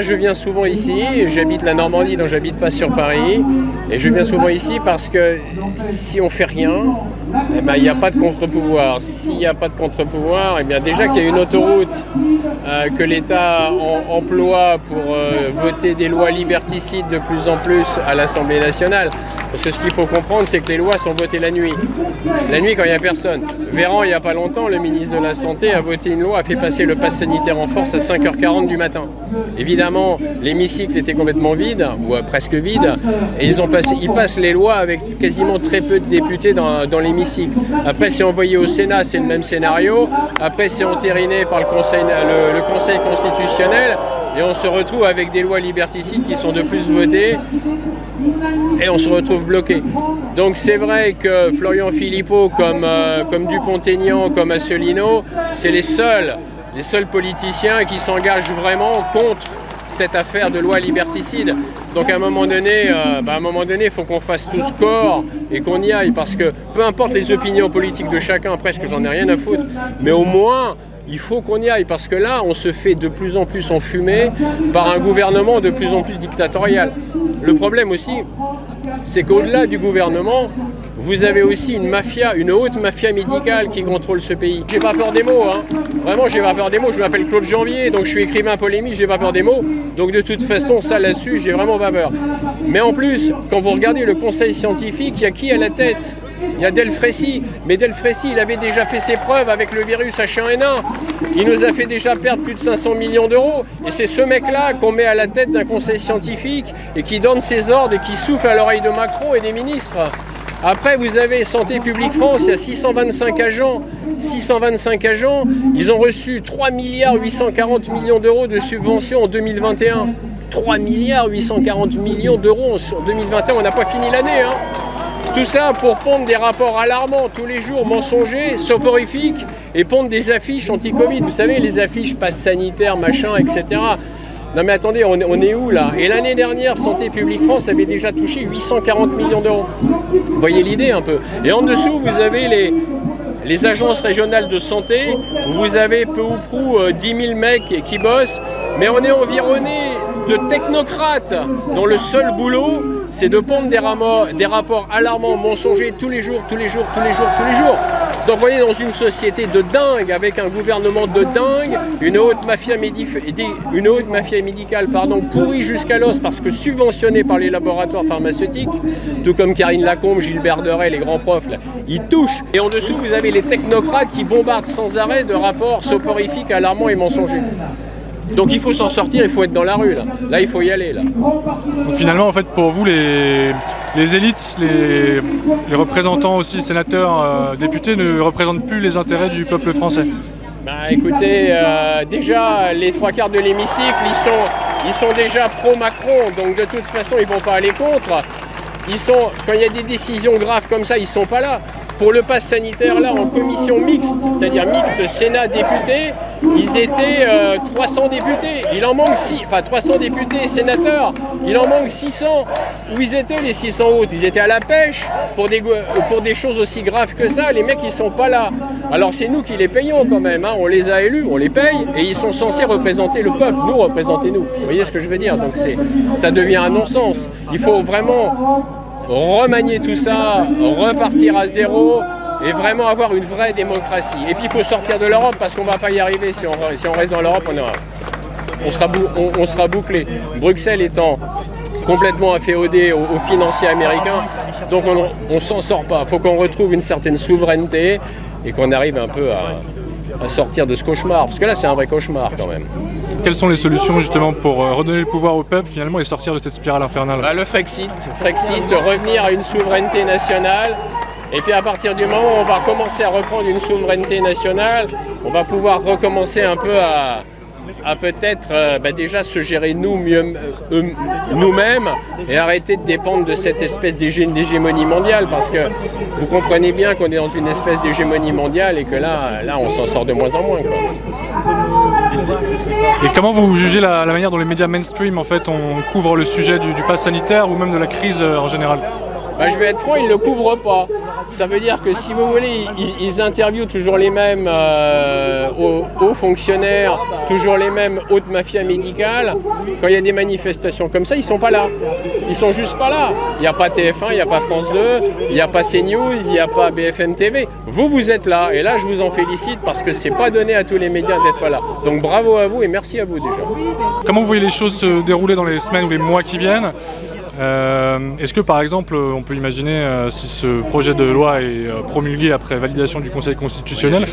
je viens souvent ici, j'habite la Normandie, donc j'habite pas sur Paris, et je viens souvent ici parce que si on fait rien, eh ben, il n'y a pas de contre-pouvoir. S'il n'y a pas de contre-pouvoir, eh bien déjà qu'il y a une autoroute que l'État emploie pour voter des lois liberticides de plus en plus à l'Assemblée nationale. Parce que ce qu'il faut comprendre, c'est que les lois sont votées la nuit. La nuit, quand il n'y a personne. Véran, il n'y a pas longtemps, le ministre de la Santé a voté une loi, a fait passer le pass sanitaire en force à 5h40 du matin. Évidemment, l'hémicycle était complètement vide, ou presque vide, et ils passent les lois avec quasiment très peu de députés dans l'hémicycle. Après, c'est envoyé au Sénat, c'est le même scénario. Après, c'est entériné par le Conseil constitutionnel, et on se retrouve avec des lois liberticides qui sont de plus votées, et on se retrouve bloqué. Donc c'est vrai que Florian Philippot, comme Dupont-Aignan, comme Asselineau, c'est les seuls politiciens qui s'engagent vraiment contre cette affaire de loi liberticide. Donc à un moment donné, il faut qu'on fasse tous corps et qu'on y aille, parce que peu importe les opinions politiques de chacun, presque j'en ai rien à foutre, mais au moins il faut qu'on y aille, parce que là on se fait de plus en plus enfumer par un gouvernement de plus en plus dictatorial. Le problème aussi, c'est qu'au-delà du gouvernement, vous avez aussi une mafia, une haute mafia médicale qui contrôle ce pays. J'ai pas peur des mots, hein. Vraiment, j'ai pas peur des mots. Je m'appelle Claude Janvier, donc je suis écrivain polémique, j'ai pas peur des mots. Donc de toute façon, ça là-dessus, j'ai vraiment pas peur. Mais en plus, quand vous regardez le conseil scientifique, il y a qui à la tête ? Il y a Delfrécy, mais Delfrécy, il avait déjà fait ses preuves avec le virus H1N1. Il nous a fait déjà perdre plus de 500 millions d'euros. Et c'est ce mec-là qu'on met à la tête d'un conseil scientifique et qui donne ses ordres et qui souffle à l'oreille de Macron et des ministres. Après, vous avez Santé publique France, il y a 625 agents. 625 agents, ils ont reçu 3 milliards 840 millions d'euros de subventions en 2021. 3 milliards 840 millions d'euros en 2021, on n'a pas fini l'année, hein. Tout ça pour pondre des rapports alarmants tous les jours, mensongers, soporifiques, et pondre des affiches anti-Covid. Vous savez, les affiches passe sanitaire, machin, etc. Non mais attendez, on est où là ? Et l'année dernière, Santé publique France avait déjà touché 840 millions d'euros. Vous voyez l'idée un peu. Et en dessous, vous avez les agences régionales de santé, où vous avez peu ou prou 10 000 mecs qui bossent, mais on est environné de technocrates dont le seul boulot, c'est de pondre des rapports alarmants, mensongers tous les jours. Donc on est dans une société de dingue, avec un gouvernement de dingue, une haute mafia médicale pourrie jusqu'à l'os, parce que subventionnée par les laboratoires pharmaceutiques, tout comme Karine Lacombe, Gilbert Deray, les grands profs, là, ils touchent. Et en dessous, vous avez les technocrates qui bombardent sans arrêt de rapports soporifiques, alarmants et mensongers. Donc il faut s'en sortir, il faut être dans la rue, là. Là, il faut y aller, là. Donc finalement, en fait, pour vous, les élites, les représentants aussi, sénateurs, députés, ne représentent plus les intérêts du peuple français. Écoutez, déjà, les trois quarts de l'hémicycle, ils sont déjà pro-Macron, donc de toute façon, ils ne vont pas aller contre. Quand il y a des décisions graves comme ça, ils ne sont pas là. Pour le pass sanitaire, là, en commission mixte, c'est-à-dire mixte Sénat-députés, ils étaient 300 députés. Il en manque 300 députés et sénateurs. Il en manque 600. Où ils étaient, les 600 autres ? Ils étaient à la pêche pour des choses aussi graves que ça. Les mecs, ils sont pas là. Alors c'est nous qui les payons quand même, hein. On les a élus, on les paye, et ils sont censés représenter le peuple. Nous, représenter nous. Vous voyez ce que je veux dire ? Donc ça devient un non-sens. Il faut vraiment remanier tout ça, repartir à zéro et vraiment avoir une vraie démocratie. Et puis il faut sortir de l'Europe, parce qu'on ne va pas y arriver si on reste dans l'Europe, on sera bouclé. Bruxelles étant complètement afféodé aux financiers américains, donc on ne s'en sort pas. Il faut qu'on retrouve une certaine souveraineté et qu'on arrive un peu à sortir de ce cauchemar, parce que là c'est un vrai cauchemar quand même. Quelles sont les solutions justement pour redonner le pouvoir au peuple finalement et sortir de cette spirale infernale ? Le Frexit, revenir à une souveraineté nationale, et puis à partir du moment où on va commencer à reprendre une souveraineté nationale, on va pouvoir recommencer un peu à peut-être déjà se gérer nous-mêmes et arrêter de dépendre de cette espèce d'hégémonie mondiale, parce que vous comprenez bien qu'on est dans une espèce d'hégémonie mondiale et que là on s'en sort de moins en moins, quoi. Et comment vous jugez la manière dont les médias mainstream en fait on couvre le sujet du pass sanitaire ou même de la crise en général ? Bah, je vais être franc, ils ne le couvrent pas. Ça veut dire que si vous voulez, ils interviewent toujours les mêmes hauts fonctionnaires, toujours les mêmes hautes mafias médicales. Quand il y a des manifestations comme ça, ils ne sont pas là. Ils sont juste pas là. Il n'y a pas TF1, il n'y a pas France 2, il n'y a pas CNews, il n'y a pas BFM TV. Vous êtes là. Et là, je vous en félicite parce que ce n'est pas donné à tous les médias d'être là. Donc bravo à vous et merci à vous déjà. Comment vous voyez les choses se dérouler dans les semaines ou les mois qui viennent ? Est-ce que par exemple on peut imaginer si ce projet de loi est promulgué après validation du Conseil constitutionnel,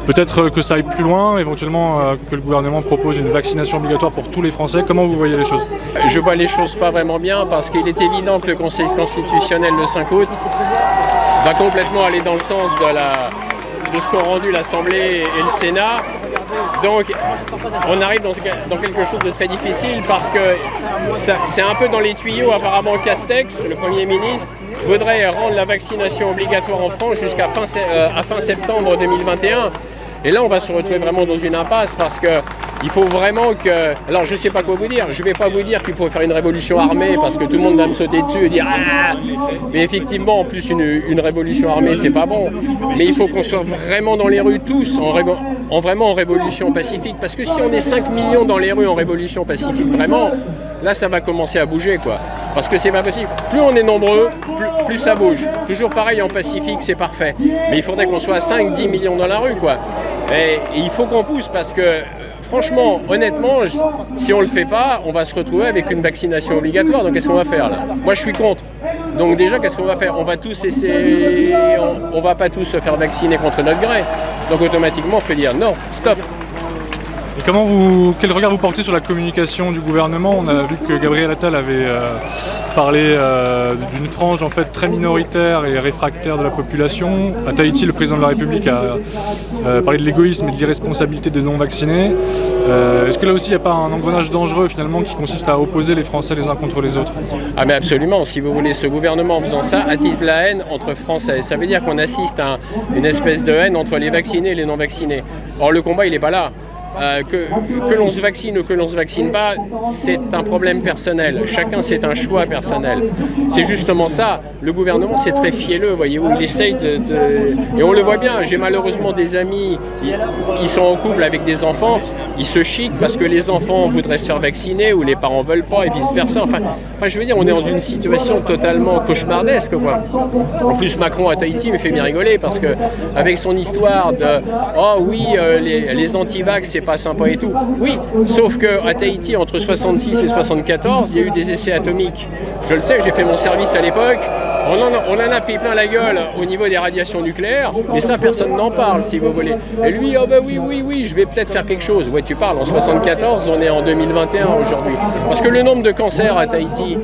peut-être que ça aille plus loin, éventuellement que le gouvernement propose une vaccination obligatoire pour tous les Français. Comment vous voyez les choses ? Je vois les choses pas vraiment bien parce qu'il est évident que le Conseil constitutionnel le 5 août va complètement aller dans le sens de ce qu'ont rendu l'Assemblée et le Sénat. Donc on arrive dans quelque chose de très difficile parce que c'est un peu dans les tuyaux. Apparemment Castex, le Premier ministre, voudrait rendre la vaccination obligatoire en France jusqu'à fin septembre 2021. Et là on va se retrouver vraiment dans une impasse parce que il faut vraiment que... Alors je ne sais pas quoi vous dire, je ne vais pas vous dire qu'il faut faire une révolution armée parce que tout le monde va me sauter dessus et dire « Ah !» Mais effectivement, en plus une révolution armée, c'est pas bon. Mais il faut qu'on soit vraiment dans les rues tous, vraiment en révolution pacifique. Parce que si on est 5 millions dans les rues en révolution pacifique, vraiment, là ça va commencer à bouger quoi. Parce que c'est pas possible. Plus on est nombreux, plus ça bouge. Toujours pareil en Pacifique, c'est parfait. Mais il faudrait qu'on soit à 5-10 millions dans la rue quoi. Et il faut qu'on pousse parce que... Franchement, honnêtement, si on ne le fait pas, on va se retrouver avec une vaccination obligatoire. Donc qu'est-ce qu'on va faire là ? Moi je suis contre. Donc déjà qu'est-ce qu'on va faire ? On va tous essayer, on va pas tous se faire vacciner contre notre gré. Donc automatiquement on fait dire non, stop. Et quel regard vous portez sur la communication du gouvernement ? On a vu que Gabriel Attal avait parlé d'une frange en fait très minoritaire et réfractaire de la population. À Tahiti, le président de la République a parlé de l'égoïsme et de l'irresponsabilité des non-vaccinés. Est-ce que là aussi il n'y a pas un engrenage dangereux finalement qui consiste à opposer les Français les uns contre les autres ? Ah mais absolument, si vous voulez, ce gouvernement en faisant ça attise la haine entre Français. Ça veut dire qu'on assiste à une espèce de haine entre les vaccinés et les non-vaccinés. Or le combat il n'est pas là. Que l'on se vaccine ou que l'on ne se vaccine pas, c'est un problème personnel. Chacun, c'est un choix personnel. C'est justement ça. Le gouvernement, c'est très fielleux, voyez-vous. Il essaye Et on le voit bien. J'ai malheureusement des amis, ils sont en couple avec des enfants, ils se chiquent parce que les enfants voudraient se faire vacciner ou les parents ne veulent pas et vice-versa. Enfin, je veux dire, on est dans une situation totalement cauchemardesque, quoi. En plus, Macron à Tahiti me fait bien rigoler parce que avec son histoire de « Oh oui, les anti-vax, c'est pas sympa et tout ». Oui, sauf qu'à Tahiti, entre 66 et 74, il y a eu des essais atomiques. Je le sais, j'ai fait mon service à l'époque. On en a pris plein la gueule au niveau des radiations nucléaires, mais ça, personne n'en parle, si vous voulez. Et lui, oh bah oui, je vais peut-être faire quelque chose. Ouais, tu parles, en 74, on est en 2021 aujourd'hui. Parce que le nombre de cancers à Tahiti,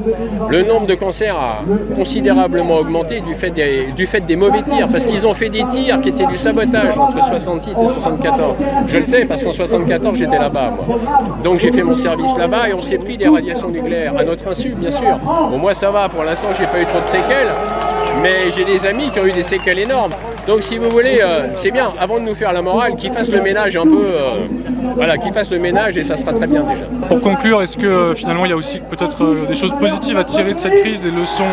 le nombre de cancers a considérablement augmenté du fait des mauvais tirs, parce qu'ils ont fait des tirs qui étaient du sabotage entre 66 et 74. Je le sais, parce qu'en 74, j'étais là-bas, moi. Donc j'ai fait mon service là-bas et on s'est pris des radiations nucléaires, à notre insu, bien sûr. Bon, moi, ça va, pour l'instant, j'ai pas eu trop de séquelles. Mais j'ai des amis qui ont eu des séquelles énormes. Donc si vous voulez, c'est bien, avant de nous faire la morale, qu'ils fassent le ménage un peu, qu'ils fassent le ménage et ça sera très bien déjà. Pour conclure, est-ce que finalement il y a aussi peut-être des choses positives à tirer de cette crise, des leçons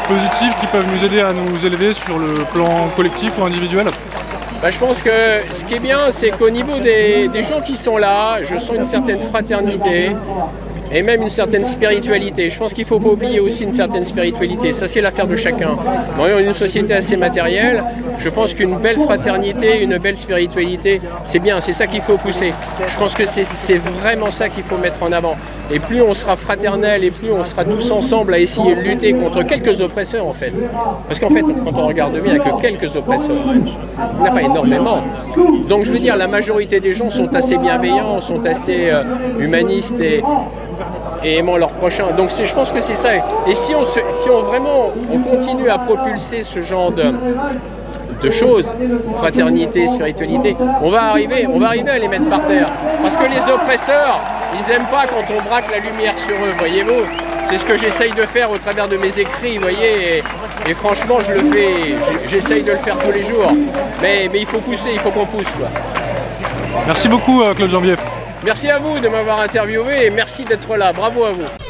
positives qui peuvent nous aider à nous élever sur le plan collectif ou individuel ? Je pense que ce qui est bien, c'est qu'au niveau des gens qui sont là, je sens une certaine fraternité. Et même une certaine spiritualité. Je pense qu'il ne faut pas oublier aussi une certaine spiritualité. Ça, c'est l'affaire de chacun. Dans une société assez matérielle, je pense qu'une belle fraternité, une belle spiritualité, c'est bien, c'est ça qu'il faut pousser. Je pense que c'est vraiment ça qu'il faut mettre en avant. Et plus on sera fraternel et plus on sera tous ensemble à essayer de lutter contre quelques oppresseurs, en fait. Parce qu'en fait, quand on regarde bien, il n'y a que quelques oppresseurs. Il n'y en a pas énormément. Donc, je veux dire, la majorité des gens sont assez bienveillants, sont assez humanistes et aimant leurs prochains. Donc je pense que c'est ça. Et si on continue à propulser ce genre de choses, fraternité, spiritualité, on va arriver à les mettre par terre. Parce que les oppresseurs, ils n'aiment pas quand on braque la lumière sur eux, voyez-vous. C'est ce que j'essaye de faire au travers de mes écrits, vous voyez, et franchement, je le fais, j'essaye de le faire tous les jours. Mais il faut pousser, il faut qu'on pousse, quoi. Merci beaucoup, Claude Janvier. Merci à vous de m'avoir interviewé et merci d'être là. Bravo à vous.